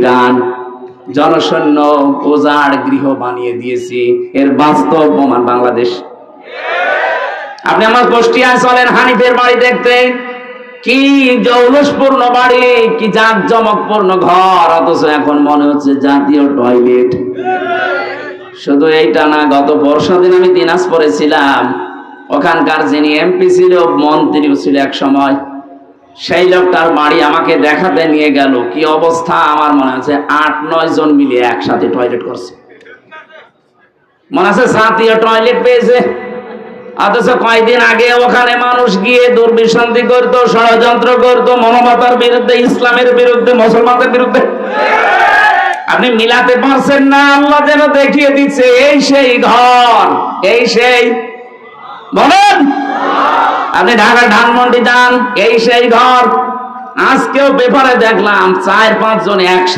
Iran জনশূন্য উজাড় গৃহ বানিয়ে দিয়েছি। এর বাস্তব প্রমাণ বাংলাদেশ। আপনি আমার কুষ্টিয়ায় চলেন, হানিফের বাড়ি দেখতে, কি জৌলুসপূর্ণ বাড়ি, কি জাঁকজমকপূর্ণ ঘর, অথচ এখন মনে হচ্ছে জাতীয় টয়লেট। শুধু এইটা না, গত পরশুদিন আমি দিনাজপুরে ছিলাম, ওখানকার যিনি এমপি ছিল, মন্ত্রীও ছিল এক সময়, সেই লোকটার বাড়ি আমাকে দেখাতে নিয়ে গেল। কি অবস্থা, আমার মনে হচ্ছে 8-9 জন মিলে একসাথে টয়লেট করছে। মনে আছে জাতীয় টয়লেট পেয়েছে, অথচ কয়েকদিন আগে ওখানে মানুষ গিয়ে দুর্বিসন্ধি করতো, ষড়যন্ত্র করতো মানবতার বিরুদ্ধে, ইসলামের বিরুদ্ধে, মুসলমানদের বিরুদ্ধে। আপনি মিলাতে পারছেন না? আল্লাহ যেন দেখিয়ে দিচ্ছে, এই সেই ঘর, এই সেই, বলেন আপনি ঢাকা ধানমন্ডি যান, এই সেই ঘর। আজকেও পেপারে দেখলাম 4-5 জন একসাথে